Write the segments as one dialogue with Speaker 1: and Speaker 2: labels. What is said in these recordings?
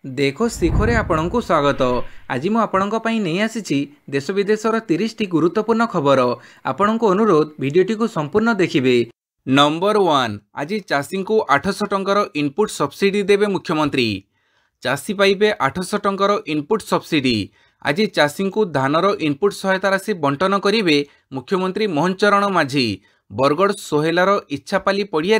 Speaker 1: देखो शिखरे आपण को स्वागत। आज मु आपण नहीं आसी देश विदेशर 30 टी गुरुत्वपूर्ण खबर। आपण को अनुरोध भिडियोटी को संपूर्ण देखिए। नंबर 1, आज चाषी को 800 टंकार इनपुट सब्सिडी देवे मुख्यमंत्री। चाषी पाइबे 800 टंकार इनपुट सब्सिडी। आज चाषी को धानर इनपुट सहायता राशि बंटन करेंगे मुख्यमंत्री मोहन चरण माझी। बरगढ़ सोहेलार इच्छापाली पड़िया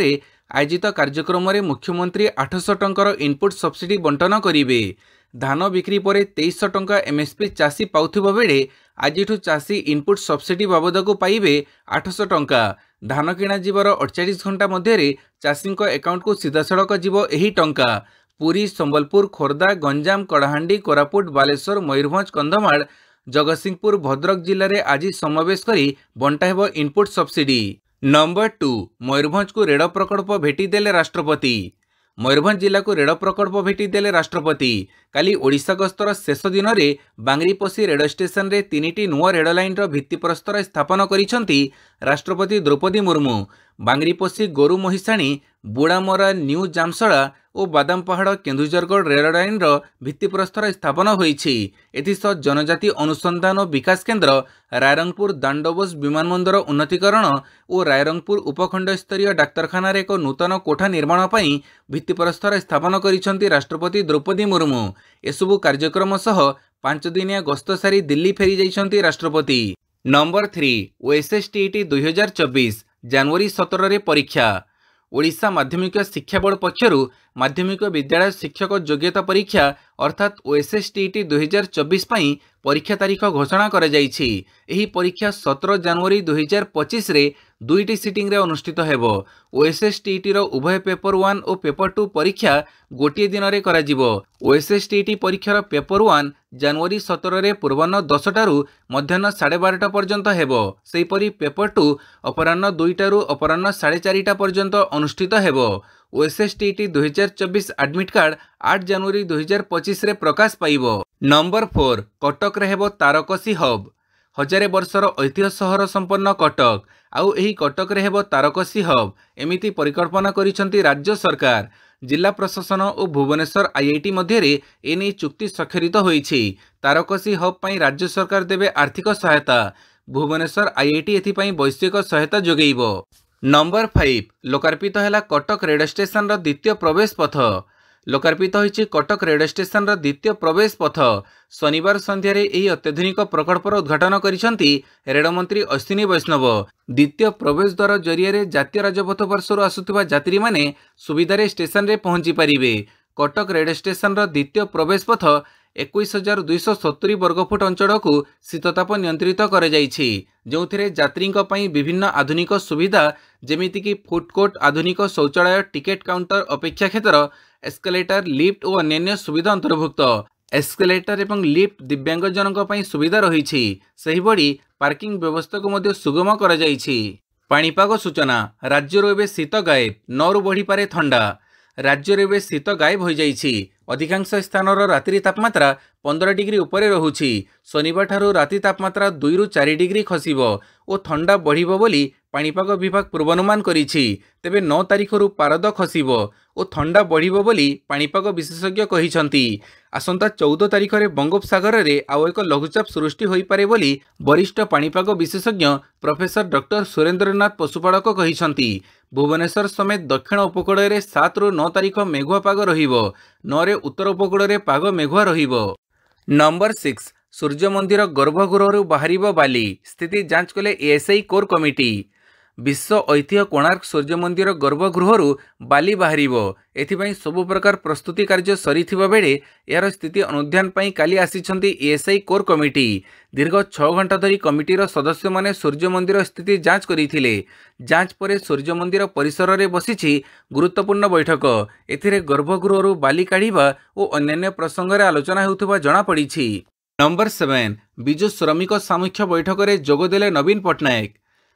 Speaker 1: आयोजित कार्यक्रम में मुख्यमंत्री 800 टंकार इनपुट सब्सिडी बंटन करेंगे। धान बिक्री पर 2300 टंका एमएसपी चाषी पाउथिबा बेले आज चाषी इनपुट सब्सिडी बाबद को पाइबे 800 टंका। धान किणा जीवर 48 घंटा मध्य चाषी अकाउंट को सीधासड़क जीव एही टंका। पुरी, संबलपुर, खोर्धा, गंजाम, कड़ाहांडी, कोरापुट, बालेश्वर, मयूरभंज, कंधमाल, जगतसिंहपुर, भद्रक जिले में आज समावेश करी बंटा हेब इनपुट सब्सिडी। नंबर 2, मयूरभंज को रेल प्रकल्प भेटी देले राष्ट्रपति। मयूरभंज जिला को रेल प्रकल्प भेटी देले राष्ट्रपति। काली ओडिशा गस्तर शेष दिन में बांगरीपोशी रेल स्टेशन रे 3टी नुआ रेल लाइन भित्तिप्रस्तर स्थापन करिसेंती राष्ट्रपति द्रौपदी मुर्मू। बांगरीपोशी, गोरु महिषाणी, बुड़ामरा, न्यू जामसड़ा और बादामपहाड़ केन्दुझरगढ़ रेल लाइन भित्तिप्रस्तर स्थापन होईछि। एथिसह जनजाति अनुसंधान और विकास केन्द्र, रायरंगपुर दांडोबस विमानबंदर उन्नतीकरण और रायरंगपुर उपखंड स्तरीय डाक्तरखाना एक नूतन कोठा निर्माण पर भित्तिप्रस्तर स्थापन करिसेंती राष्ट्रपति द्रौपदी मुर्मू। एसबु कार्यक्रम सह 5 दिनिया गस्त सारी दिल्ली फेरी जाइछंती राष्ट्रपति। नंबर 3, ओएसएसटीईटी 2024 जनवरी 17 रे परीक्षा। ओडिशा माध्यमिक शिक्षा बोर्ड पक्षर माध्यमिक विद्यालय शिक्षक योग्यता परीक्षा अर्थात ओएसएसटीईटी 2024 पई परीक्षा तारीख घोषणा करा जाइछि। एही परीक्षा 17 जनवरी 2025 रे 2टी सिटिंग रे अनुष्ठित हेबो। ओएसएसटीईटी रो उभय पेपर 1 और पेपर 2 परीक्षा गोटे दिन रे करा जिवो। ओएसएसटीईटी परीक्षार पेपर 1 जनवरी 17 रे पूर्वाह्न 10 टारू मध्याह्न 12:30 पर्यंत हेबो। सेहीपरि पेपर 2 अपराह्न 2 टारू अपराह्न 4:30 पर्यंत अनुष्ठित हेबो। ओएसएसटीईटी 2024 एडमिट कार्ड 8 जनवरी 2025 रे प्रकाश पाइबो। नंबर 4, कटक रे हेबो तारकसी हब। 1000 वर्षर ऐतिह्य सहर संपन्न कटक आउ एही कटक रे हेबो तारकसी हब एमिति परिकल्पना करिसेंती राज्य सरकार। जिला प्रशासन और भुवनेश्वर आईआईटी मध्य एने चुक्ति स्वाक्षरित होईछि। तारकसी हब पई राज्य सरकार देवे आर्थिक सहायता। भुवनेश्वर आईआईटी एथिपई वैश्विक सहायता जोगेइबो। नंबर 5, लोकार्पित है कटक रेल स्टेशन द्वितीय प्रवेश पथ। लोकार्पित होइछि कटक रेल स्टेशन द्वितीय प्रवेश पथ। शनिवार संध्यारे एही अत्याधुनिक प्रकल्पर उद्घाटन करिसेंती रेलमंत्री अश्विनी वैष्णव। द्वितीय प्रवेश द्वार जरिए जातीय राजपथ वर्षर आसुथिबा यात्री माने सुविधारे स्टेशन रे पहुंची पारिबे। कटक रेल स्टेशन द्वितीय प्रवेश पथ 21,270 वर्गफुट अंचल को शीतताप नियंत्रित कर जो यात्री विभिन्न आधुनिक सुविधा जेमितिकी फूड कोर्ट, आधुनिक शौचालय, टिकेट काउंटर, अपेक्षा क्षेत्र, एस्केलेटर, लिफ्ट और अन्य सुविधा अंतर्भुक्त। एस्केलेटर एवं लिफ्ट दिव्यांगजन सुविधा रही। सेहिभଳି पार्किंग व्यवस्था को मध्य सुगम कर जाइछि। पाणीपाग सूचना, राज्य एवं शीत गायब, 9 रु बढ़ी पारे थंडा। राज्य एवं शीत गायब हो जाइछि। अधिकांश स्थान रात्रि तापमात्रा 15 डिग्री उपरे रहुछि। शनिवार ठारू राति तापमात्रा 2 रु 4 डिग्री खसिबो और ठंडा बढ़िबो बोली पाणीपाग विभाग पूर्वानुमान करिछि। तेबे 9 तारिखरू पारद खसिबो और ठंडा बढ़िबो बोली पाणीपाग विशेषज्ञ कहिसंती। आसंता 14 तारिख रे बंगोपसागर रे आउ एक लघुचाप सृष्टि होई पारे बोली वरिष्ठ पाणीपाग विशेषज्ञ प्रोफेसर डॉक्टर सुरेंद्रनाथ पशुपालक कहिसंती। भुवनेश्वर समेत दक्षिण उपकूल रे 7 रु 9 तारिख मेघुआ पाग रहिबो। 9 रे उत्तर उपकूल रे पाग मेघुआ रहिबो। नंबर 6, सूर्य मंदिर गर्भगृह बाहरिबो बाली, स्थिति जांच कले एएसआई कोर कमिटी। विश्व ऐतिह्य कोणार्क सूर्य मंदिर गर्भगृह बाली बाहरिबो। एथिपई सबु प्रकार प्रस्तुति कार्य सरीथिबा बेले यार स्थिति अनुध्यान पई काली आसीछंती एएसआई कोर कमिटी। दीर्घ 6 घंटा धरी कमिटीर सदस्य माने सूर्य मंदिर स्थिति जांच करिथिले। जांच परे सूर्य मंदिर परिसर रे बसिछि गुरुत्वपूर्ण बैठक। एथिरे गर्भगृह बाली काढ़िबा और अन्य प्रसंग रे आलोचना हेउथबा जणा पड़िछि। नंबर 7, बिजु श्रमिक सामुख्य बैठक रे जोगदेले नवीन पट्टनायक।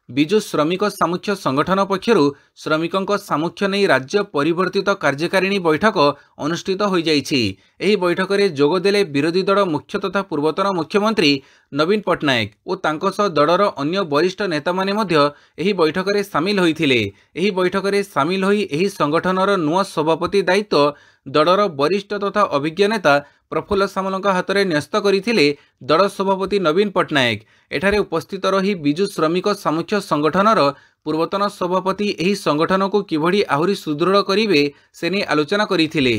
Speaker 1: बिजु श्रमिक सामुख्य संगठन पक्षरु श्रमिकों सामुख्य नहीं राज्य परिवर्तित कार्यकारिणी बैठक अनुष्ठित हो जाइछि। एही बैठक रे जोगदेले विरोधी दल मुख्य तथा पूर्वतन मुख्यमंत्री नवीन पट्टनायक और तांको सह दलर अन्य वरिष्ठ नेता माने मध्य एही बैठक रे सामिल होइथिले। एही बैठक रे सामिल होई एही संगठनर नुआ सभापति दायित्व दलर वरिष्ठ तथा अभिज्ञ नेता प्रफुल्ल सामल हाथ में न्यस्त करते दल सभापति नवीन पट्टनायक। एठारे उपस्थित रही विजु श्रमिक सामुख्य संगठनर पूर्वतन सभापति एही संगठन को किभଳି आहुरी सुदृढ़ करिवे से नहीं आलोचना करथिले।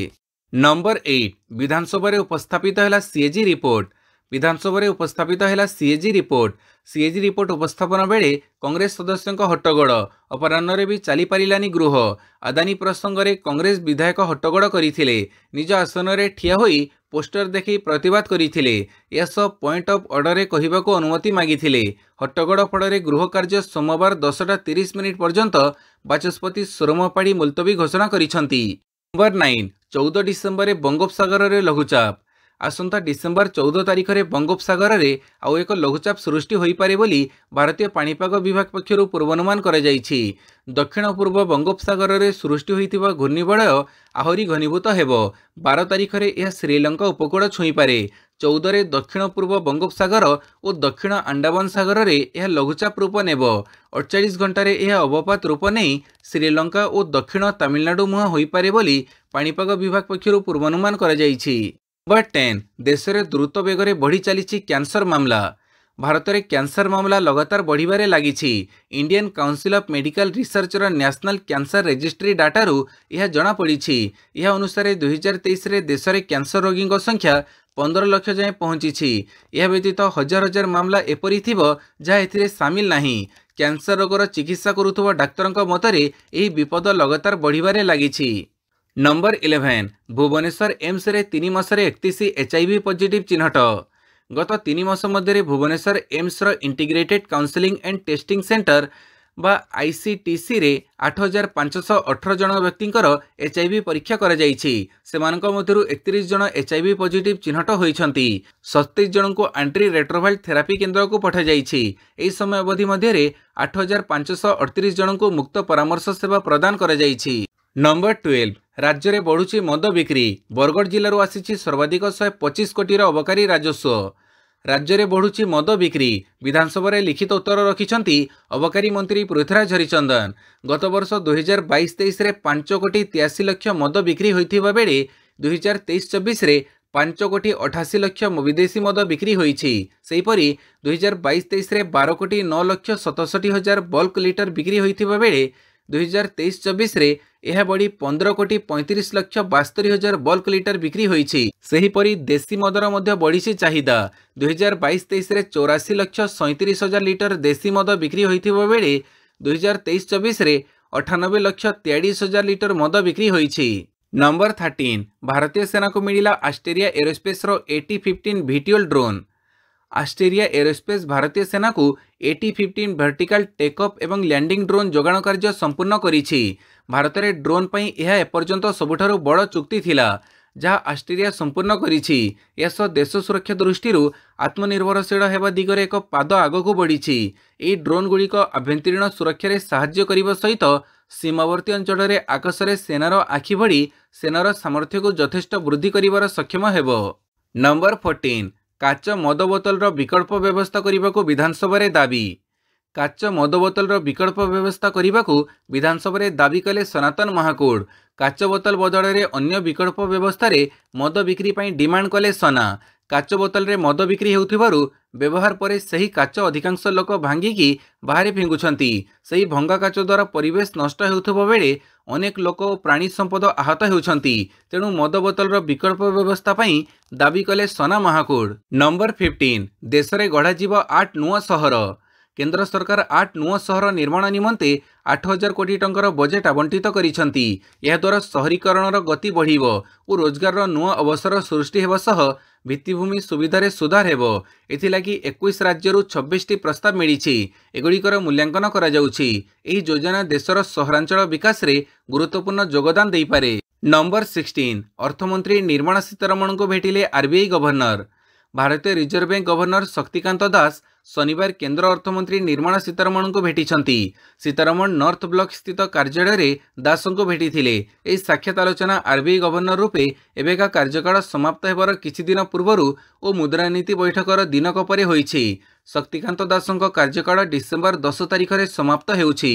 Speaker 1: नंबर 8 विधानसभा उपस्थापित है सीएजी रिपोर्ट। विधानसभा उपस्थापित है सीएजी रिपोर्ट। सीएजी रिपोर्ट उपस्थापन बेले कांग्रेस सदस्यों हट्टगोड़ अपराह्न भी चली पारानी गृह। अदानी प्रसंग में कांग्रेस विधायक हट्टगोड़ करते निज आसन में ठिया होई पोस्टर देखी प्रतिवाद करते पॉइंट ऑफ ऑर्डर कहवाक अनुमति मागिथिले। हट्टगोड़ फल गृह कार्य सोमवार 10:30 पर्यंत बाचस्पति सोरमपाड़ी मुलतवी घोषणा करिसेंती। नंबर 9 14 डिसेम्बर बंगोपसागर में लघुचाप। आसंता डिसेम्बर 14 तारिख में बंगोपसागर में आउ एक लघुचाप सृष्टि हो पारे बोली भारतीय पाणीपाग विभाग पक्षर पूर्वानुमान करा जायछि। दक्षिण पूर्व बंगोपसागर में सृष्टि होइतिबा घूर्णिबलय आहरी घनीभूत हेबो। 12 तारिख में यह श्रीलंका उपकूल छुई पारे। 14 रे दक्षिण पूर्व बंगोपसागर और दक्षिण अंडमान सागर में यह लघुचाप रूप नेब। 48 घंटे यह अवपात रूप नहीं श्रीलंका और दक्षिण तमिलनाडु मुहां होई पारे बोली पाणीपाग विभाग पक्षर पूर्वानुमान करा जायछि। नंबर 10 देश में द्रुत बेगर बढ़ी चली कैंसर मामला। भारत में कैंसर मामला लगातार बढ़िबारे लागिछि। Indian council of medical researcher national cancer registry डाटारू यह जना पड़िछि। यह अनुसार 2023 रे देश में कैंसर रोगी संख्या 15 लाख जाए पहुंची। यह व्यतीत हजार हजार मामला एपरी थिबो जहाँ एथिरे सामिल नाही। कैंसर रोगर चिकित्सा करुथुबा डाक्तरଙ୍କ मतरे एही विपद लगातार बढ़िबारे लागिछि। नंबर 11 भुवनेश्वर एम्स रे 3 मासरे 31 HIV पॉजिटिव चिन्हट। गत 3 मास मध्य भुवनेश्वर एम्स रो integrated counselling and testing centre बा ICTC रे 8518 जन व्यक्तिंकर HIV परीक्षा करा जायछि। सेमानक मध्यरु 31 जन HIV पॉजिटिव चिन्हट होइछंती। 37 जन को एंट्री रेट्रोवाइल थेरापी केंद्र को पठा जायछि। एही समय अवधि मध्य 8538 जन को मुक्त परामर्श सेवा प्रदान करा जायछि। नंबर 12 राज्य में बढ़ुची मद बिक्री। बरगढ़ जिलूर आसी सर्वाधिक 125 कोटी अबकारी राजस्व। राज्य में बढ़ुची मद बिक्री। विधानसभा लिखित उत्तर रखिंट अबकारी मंत्री पृथ्वीराज हरिचंदन। गत वर्ष 2022-23 रे 5 कोटी 83 लाख मद बिक्री होइथिबा बेले 2023-24 रे 5 कोटी 88 लाख विदेशी मद बिक्री होइछि। सेहीपरि 2022-23 रे 12 कोटी 9 लाख 67 हजार बल्क लिटर बिक्री होइथिबा बेले 2023-24 रे यह बढ़ी 15 कोटी 35 लाख 72 हजार बल्क लिटर बिक्री होइछि। सेहीपरि देशी मदर मध्य बढ़ी चाहिदा। 2022-23 रे 84 लाख 37 हजार लिटर देशी मद बिक्री होइथिबा बेले 2023-24 रे 98 लाख 43 हजार लिटर मद बिक्री होइछि। नंबर 13 भारतीय सेना को मिला आस्ट्रेलिया एरोस्पेस रो AT-15 VTOL drone. Australia aerospace भारतीय सेना को AT-15 वर्टिकल टेकअप एवं लैंडिंग ड्रोन जोगाण कार्य संपूर्ण करिछि। भारत में ड्रोन पई यह एपर्यंत सबुठारु बड़ चुक्ति थिला जहाँ आस्ट्रेलिया संपूर्ण करिछि। यस देश सुरक्षा दृष्टि आत्मनिर्भरशील हेबा दिगरे एक पाद आगकू बढ़िछि। एही ड्रोन गुड़िक आभ्यंतरीण सुरक्षा रे सहाय्य करिबा सहित सीमावर्ती अंचल में आकाश में सेनार आखि भड़ी सेनार सामर्थ्य को यथेष्ट वृद्धि करिबार सक्षम हेबो। नंबर 14 काच मद बोतल विकल्प व्यवस्था करने को विधानसभा रे दाबी। काच मद बोतल विकल्प व्यवस्था करने को विधानसभा रे दाबी कले सनातन महाकूड़। काच बोतल बदल में अन्य विकल्प व्यवस्था रे मद बिक्री पई डिमांड कले सना। काच बोतल रे मद बिक्री हेउथिबारु व्यवहार पर सही काच अधिकांश लोक भांगिकी बाहर फिंगुछंती। सही भंगा काच द्वारा परिवेश नष्ट हेउथिबा बेले अनेक लोक प्राणी संपद आहत हेउछंती। तेणु मद बोतल विकल्प व्यवस्था पई दाबी कले सना महाकूड़। नंबर 15 देश में गढ़ा जीव 8 नुआ सहर। केंद्र सरकार 8 नुआ सहर निर्माण निमंते 8000 कोटी टंकार बजेट आवंटित करिसंती। यह द्वारा शहरीकरण गति बढ़िबो और रोजगार नुआ अवसर सृष्टि हेबा सह भित्तिभूमि सुविधारे सुधार हेबो। एथिलागि 21 राज्यरू 26टी प्रस्ताव मिलिछि। एगुड़िकर मूल्यांकन करा जाउछि। एही योजना देशर सहरांचल विकास रे गुरुत्वपूर्ण योगदान देई पारे। नंबर 16 अर्थमंत्री निर्मला सीतारमण को भेटिले RBI गवर्नर। भारतीय reserve bank governor Shaktikanta Das शनिवार केंद्र अर्थमंत्री निर्मला सीतारमण को भेटिछंती। सीतारमण नॉर्थ ब्लॉक स्थित कार्यालय रे दास को भेटिथिले। एही साक्षात आलोचना RBI गवर्नर रूपे एबेका कार्यकाल समाप्त हेबार किछि दिन पूर्वरु ओ मुद्रानीति बैठकर दिनक परे होइछि। शक्तिकांत दासଙ୍କ କାର୍ଯ୍ୟକାଳ ଡିସେମ୍ବର 10 ତାରିଖରେ ସମାପ୍ତ ହେଉଛି।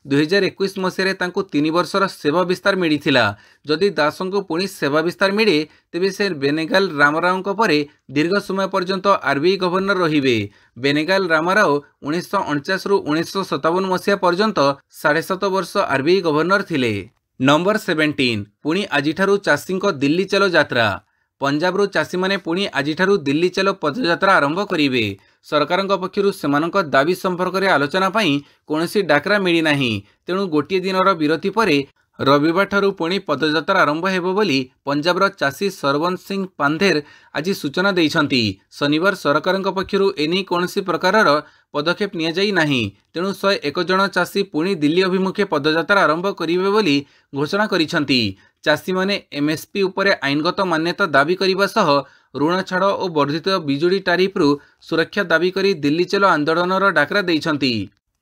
Speaker 1: 2021 ମସିହାରେ ତାଙ୍କୁ 3 ବର୍ଷର ସେବା ବିସ୍ତାର ମିଳିଥିଲା। ଯଦି ଦାସଙ୍କୁ ପୁଣି ସେବା ବିସ୍ତାର ମିଳେ ତେବେ ସେ ବେନେଗାଲ ରାମାରାଓଙ୍କ ପରେ ଦୀର୍ଘ ସମୟ ପର୍ଯ୍ୟନ୍ତ ଆରବିଆଇ ଗଭର୍ଣ୍ଣର ରହିବେ। ବେନେଗାଲ ରାମାରାଓ 1949ରୁ 1957 ମସିହା ପର୍ଯ୍ୟନ୍ତ 7.5 ବର୍ଷ ଆରବିଆଇ ଗଭର୍ଣ୍ଣର ଥିଲେ। ନମ୍ବର 17 ପୁଣି ଆଜିଠାରୁ ଚାଷୀଙ୍କ ଦିଲ୍ଲୀ ଚାଲୋ ଯାତ୍ରା। पंजाबरू चाषी माने पुणी आजिठारू दिल्ली चलो पदयात्रा आरंभ करेंगे। सरकारଙ୍କ पक्षरु सेमानଙ୍କ दाबी संपर्क में आलोचना पाई कोनोसी डाकरा मिली नाही। तेणु गोटे दिनर विरति परे रविवार ठारू पुणी पदयात्रा आरंभ हेबो बोली पंजाबर चाषी सरवंत सिंह पांधेर आज सूचना देइछंती। शनिवार सरकारଙ୍କ पक्षरु एनी कोनोसी प्रकारर पदक्षेप निया जाई नाही। तेणु 101 जन चाषी पुणी दिल्ली अभिमुखे पदयात्रा आरंभ करिवे बोली घोषणा करिछंती। चाषी माने एमएसपी उपरे आईनगत मान्यता दाबी करने सह ऋण छाड़ और वर्धित बिजुली टारिफ्रु सुरक्षा दाबी करी दिल्ली चलो आंदोलनर डाकरा देइछंती।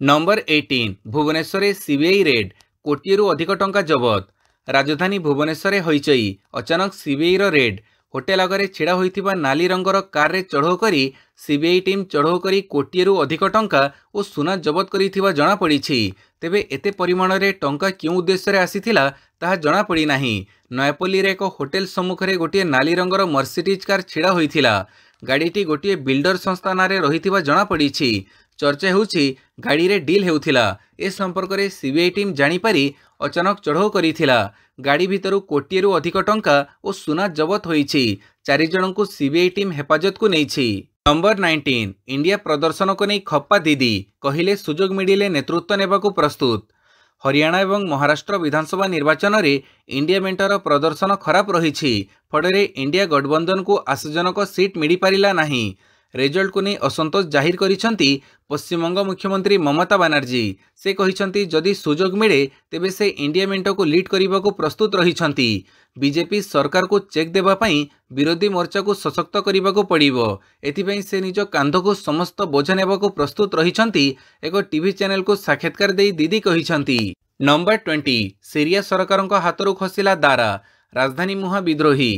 Speaker 1: नंबर 18 भुवनेश्वर सीबीआई रेड, कोटिएरु अधिक टंका जबत। राजधानी भुवनेश्वर होइचई अचानक सीबीआई रेड। होटेल आगे छिड़ा होइथिबा नाली रंगर कार रे चढ़ऊ करी सीबीआई टीम चढ़ऊ करी कोटिएरु अधिक टंका और सुना जबत करिथिबा जणा पड़िछि। तेबे एते परिमाण रे टंका क्यों उद्देश्य रे आसीथिला ताहा जणा पड़ी नाही। नयापल्ली रे एक होटेल सम्मुखरे गोटे नाली रंगर मर्सिडीज कार छिड़ा होइथिला। गाड़ीटी गोटे बिल्डर संस्था नारे रहिथिबा जणा पड़िछि। चर्चा हेउछि गाड़ी रे डील हेउथिला। ए संपर्क रे सीबीआई टीम जानी पारी अचानक चढ़ऊ करिथिला। गाड़ी भितरु कोटिएरु अधिक टंका और सुना जबत होइछि। 4 जनंकु सीबीआई टीम हेफाजत को नेइछि। नंबर 19 इंडिया प्रदर्शन को नहीं खप्पा दीदी कहिले सुजोग मिडिले नेतृत्व नेबाकु प्रस्तुत। हरियाणा एवं महाराष्ट्र विधानसभा निर्वाचन रे इंडिया मेंटर प्रदर्शन खराब रही। फଳରେ इंडिया गठबंधन को आशाजनक सीट मिल पारिला नहीं। रिजल्ट को नहीं असंतोष जाहिर करिसंती पश्चिमबंग मुख्यमंत्री ममता बनर्जी। से कहिसंती जदि सुजोग मिले तेबे से इंडिया मेंट को लीड करने को प्रस्तुत रहिसंती। बीजेपी सरकार को चेक देबा पई विरोधी मोर्चा को सशक्त करने को पड़िबो। एथिपई से निज कांध को समस्त बोझ नेबा को प्रस्तुत रहिसंती। एक टीवी चैनल को साक्षात्कार दे दीदी कहिसंती। नंबर 20 सीरिया सरकारଙ୍କ हातରୁ खसिला दारा, राजधानी मुहा विद्रोही।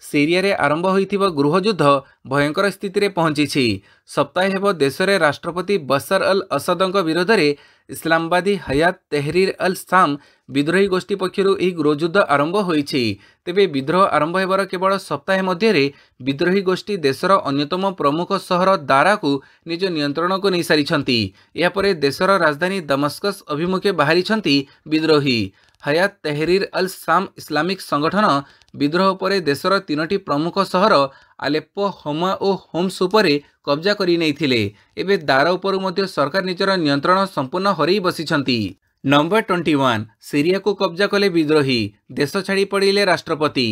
Speaker 1: सीरिया रे आरंभ होइथिबा गृहयुद्ध भयंकर स्थिति रे पहुंची। सप्ताह हेब देश रे राष्ट्रपति बशर अल असदଙ୍କ विरोध रे इस्लामवादी हयात तहरीर अल शाम विद्रोही गोष्ठी पक्षरु एही गृहयुद्ध आरंभ होइछि। तेबे विद्रोह आरंभ हेबार केवल सप्ताह मध्य विद्रोही गोष्ठी देशर अन्यतम प्रमुख सहर दारा को निज नियंत्रण को नहीं सारिछंती। या परे देशर राजधानी दमस्कस अभिमुखे बाहरिछंती विद्रोही। हयात तहरीर अल शाम इस्लामिक संगठन विद्रोह पर देशर 3टी प्रमुख सहर आलेप्पो, हमा और होम्स उपरे कब्जा करि नैथिले। एबे दारा उपर मध्य सरकार निजर नियंत्रण संपूर्ण हरई बसिछंती। नंबर 21 सीरिया को कब्जा कले विद्रोही, देश छाड़ी पड़िले राष्ट्रपति।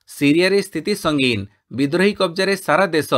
Speaker 1: सीरिया रे स्थिति संगीन, विद्रोही कब्जा रे सारा देश।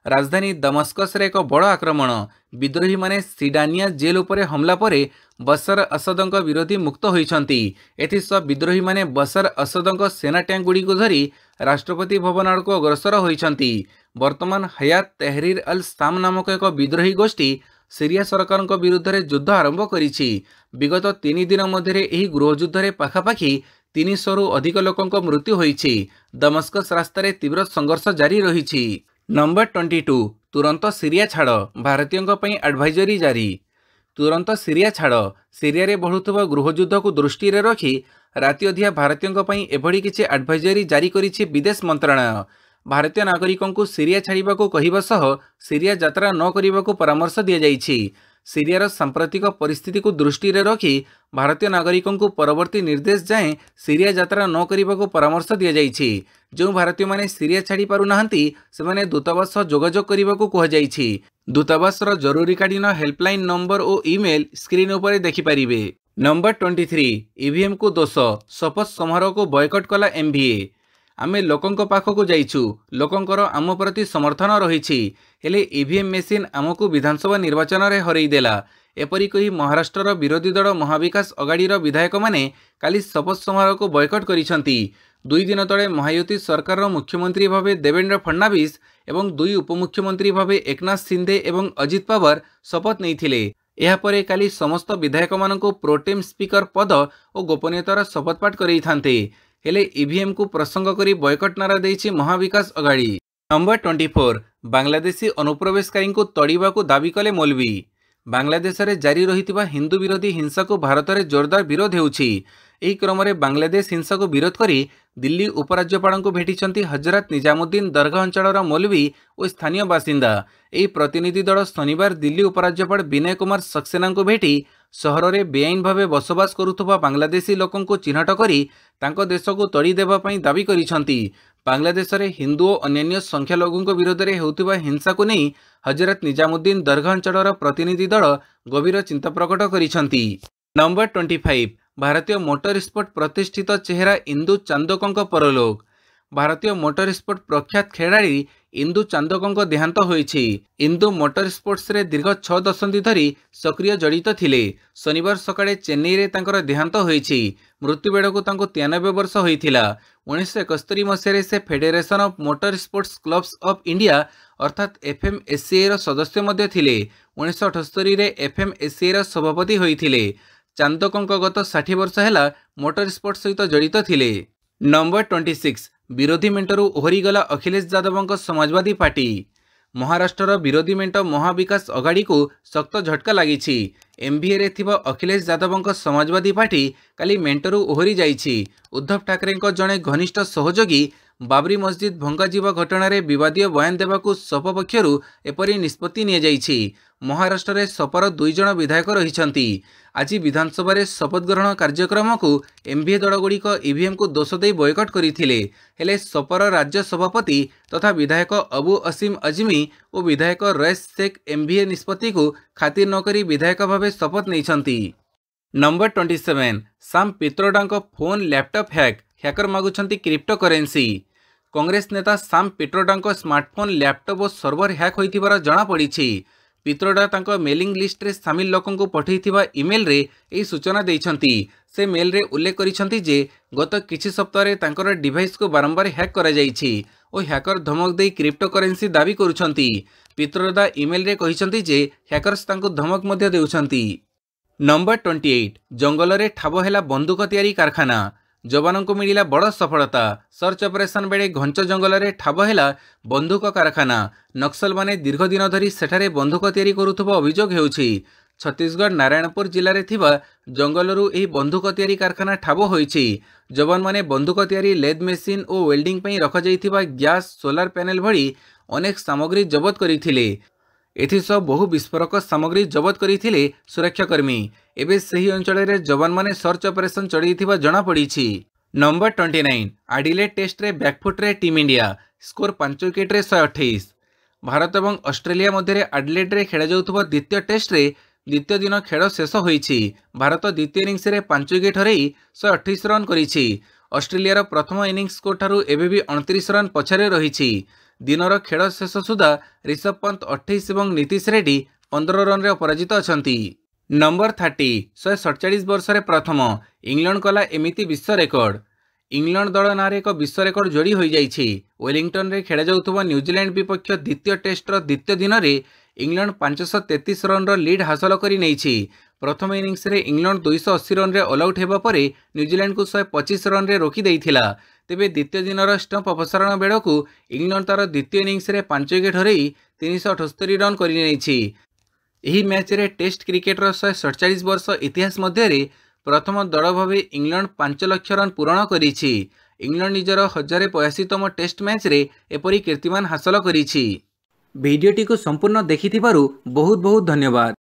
Speaker 1: राजधानी दमस्कस रे एक बड़ आक्रमण। विद्रोही माने सिडानिया जेल उपरे हमला परे बशर असदଙ୍କ विरोधी मुक्त होइछंती। एथिसह विद्रोही माने बशर असदଙ୍କ सेना टैंक गुडी को धरी राष्ट्रपति भवन आड़ को अग्रसर होइछंती। वर्तमान हयात तहरीर अल शाम नामक एक विद्रोही गोष्ठी सीरिया सरकारଙ୍କ विरुद्ध रे युद्ध आरंभ करिछि। विगत 3 दिन मध्य एही गृहयुद्ध रे पाखापाखि 300 रु अधिक लोकଙ୍କ मृत्यु होइछि। दमस्कस रास्ता रे तीव्र संघर्ष जारी रहिछि। नंबर 22 तुरंत सीरिया छाड़, भारतीयों पई एडवाइजरी जारी। तुरंत सीरिया छाड़, सीरिया रे बढ़ुथबा गृहयुद्ध को दृष्टि रे रखी राति अधिया भारतीयों पई एभड़ी किछि एडवाइजरी जारी करिछि विदेश मंत्रालय। भारतीय नागरिकों को सीरिया छाड़िबा को कहिबा सह सीरिया यात्रा न करिबा को परामर्श दिया जाइछि। सीरियार सांप्रतिक परिस्थिति को दृष्टि रे रखी भारतीय नागरिकों को परवर्ती निर्देश जाए सीरिया यात्रा न करने को परामर्श दिया जाइछि। जो भारतीय माने सीरिया छाड़ी पारु नाहंती सेमाने दूतावास सह जोगाजोग करने को कहा जाइछि। दूतावासर जरूरीकालीन हेल्पलाइन नंबर और ईमेल स्क्रीन उपरे देखि परिबे। नंबर 23 ईवीएम को दोष, शपथ समारोह को बॉयकट कला एमवीए। आमे लोकंक पाखक जाइछु, लोकंकर आम प्रति समर्थन रहिछि, हेले ईवीएम मेसीन आमको विधानसभा निर्वाचन रे हरई देला। एपरी कही महाराष्ट्र विरोधी दल महाविकास अगाड़ीर विधायक माने काली शपथ समारोह को बॉयकट करिसंती। 2 दिन तले महायुति सरकार मुख्यमंत्री भावे देवेंद्र फडणवीस एवं 2 उपमुख्यमंत्री भावे एकनाथ शिंदे एवं अजित पवार शपथ नैथिले। एहा परे काली समस्त विधायक माननको प्रोटेम स्पीकर पद और गोपनीयतार शपथपाठ करैथान्ते। हेले ईवीएम को प्रसंग करी बॉयकट नारा देइछि महाविकास अगाड़ी। नंबर 24 बांग्लादेशी अनुप्रवेशकारी को तड़िबा को दाबी कले मौलवी। बांग्लादेश रे जारी रही हिंदू विरोधी हिंसा को भारत में जोरदार विरोध होउछि। एही क्रम में बांग्लादेश हिंसा को विरोध करी दिल्ली उपराज्यपाल को भेटिଛନ୍ତି हजरत निजामुद्दीन दरगाह अंचल मौलवी और स्थानीय बासिंदा। यह प्रतिनिधि दल शनिवार दिल्ली उपराज्यपाल विनय कुमार सक्सेना को भेटी सहर में बेआईन भाव बसवास करुवा बांग्लादेशी लोकों को चिन्हट करी तांको देश को तड़ी देबा पई दाबी करिसंती। बांग्लादेश में हिंदू और अन्य संख्यालघु विरोध में होउथिबा हिंसा को नहीं हजरत निजामुद्दीन दरगाह अंचल प्रतिनिधि दल गभीर चिंता प्रकट करिसंती। नंबर 25 भारतीय मोटर स्पोर्ट प्रतिष्ठित चेहरा इंदु चांदोकों परलोक। भारतीय मोटर स्पोर्ट प्रख्यात खेलाड़ी इंदु चांदोकों देहांत होइछि। इंदु मोटर स्पोर्ट्स रे दीर्घ 6 दशंधि धरी सक्रिय जड़ित थिले। शनिवार सकाळे चेन्नई रे तांकर देहांत होइछि। मृत्यु बेड़कू तांको 93 वर्ष होइथिला। 1971 मसीह से federation of motor sports clubs of India अर्थात FMSCI रो सदस्य मध्ये थिले। 1978 रे FMSCI रो सभापति होइथिले। चांदोकों गत 60 वर्ष है मोटर स्पोर्ट्स सहित जड़ित थिले। नंबर 26 विरोधी मेंटरू ओहरीगला अखिलेश यादव समाजवादी पार्टी। महाराष्ट्र विरोधी मेंट महाविकास अघाड़ी को शक्त झटका लगी। MBA रे थिबा अखिलेश यादव समाजवादी पार्टी काली मेंटरू ओहरी जाइछि। उद्धव ठाकरे जड़े घनिष्ठ सहयोगी बाबरी मस्जिद भंगा जीवा घटना रे विवादीय बयान देवाकू सप पक्षरु एपरी निष्पत्ति निया जाइछि। महाराष्ट्र रे सपर 2 जण विधायक रहिछंती। आज विधानसभा रे शपथ ग्रहण कार्यक्रम को MBA दलगुड़िक EVM को दोष दे बॉयकट करथिले। हेले सपर राज्य सभापति तथा विधायक अबू असीम अजमी और विधायक रईस शेख MBA निष्पत्ति को खातिर नकरी विधायक भावे शपथ नैछंती। Number 27 Sam Pitroda phone laptop hacker मागुछंती क्रिप्टो करेंसी। कांग्रेस नेता साम पित्रोडा स्मार्टफोन लैपटॉप और सर्वर हैक होइथिबार जणा पड़िछि। पित्रोडा तांको मेलिंग लिस्ट रे शामिल लोकों को पठैथिबा ईमेल रे एही सूचना दैछंती। से मेल रे उल्लेख करिसंती जे गत किछि सप्ताह रे तांकर डिवाइस को बारंबार हैक करा जाइछि और हैकर धमक दे क्रिप्टो करेंसी दाबी करुछंती। पित्रोडा ईमेल रे कहिसंती जे हैकर्स तांको धमक मध्ये देउछंती। नंबर 28 जंगल रे ठाब हैला बंदूक तैयारी कारखाना। जवानों को मिला बड़ सफलता। सर्च ऑपरेशन बेले घंच जंगल रे ठाब हैला बंदूक कारखाना। नक्सल माने दीर्घ दिन धरी सेठारे बंदूक तैयारी करुथबा अभियोग हेउछि। छत्तीसगढ़ नारायणपुर जिले में थिबा जंगलरू एही बंदूक तैयारी कारखाना ठाब होइछि। जवान माने बंदूक तैयारी लेद मेसिन और वेल्डिंग पई रखा जाइथिबा गैस सोलार पैनल भली अनेक सामग्री जबत करिथिले। एथिसह बहु विस्फोरक सामग्री जबत करथिले सुरक्षाकर्मी। एबे सही अंचल रे जवान माने सर्च ऑपरेशन चढ़ाइथिबा जणा पड़िछि। नंबर 29 आडिलेड टेस्ट रे बैकफुट रे टीम इंडिया स्कोर 5 विकेट रे 128। भारत और ऑस्ट्रेलिया मध्य आडिलेड रे खेला जाउथबा द्वितीय टेस्ट रे द्वितीय दिन खेल शेष होइछि। भारत द्वितीय इनिंग्स रे 5 विकेट हरई 128 रन करिछि। ऑस्ट्रेलिया प्रथम इनिंग्स को ठारू एबे भी 29 रन पछरे रहिछि। दिनर खेल शेष सुधा ऋषभ पंत 28 और नीतीश रेड्डी 15 रन रे अपराजित अछंती। नंबर 30 147 वर्ष रे प्रथम इंग्लैंड कला एमिति विश्व रेकर्ड। इंग्लैंड दल ना एक विश्व रेकर्ड जोड़ी हो जाइछि। वेलिंगटन रे खेला जाउथबा न्यूजीलैंड विपक्ष द्वितीय टेस्ट द्वितीय दिन रे इंग्लैंड 533 रन लीड हासिल करि नैछि। प्रथम इनिंग्स रे इंग्लैंड 280 रन रे ऑल आउट हेबा परे न्यूजीलैंड को 125 रन रे रोकी दैथिला। तेबे द्वितीय दिन स्टंप अपसारण बेड़कू इंग्लैंड तार द्वितीय इनिंग्स रे 5 विकेट हरई 378 रन करि नैछि। एही मैच रे टेस्ट क्रिकेटर 147 वर्ष इतिहास मध्य प्रथम दल भावे इंग्लैंड 5 लाख रन पूरण करिछि। इंग्लैंड निजर 1085तम टेस्ट मैच रे एपरी कीर्तिमान हासिल करिछि। भिडियोटी को संपूर्ण देखिथिबारु बहुत बहुत धन्यवाद।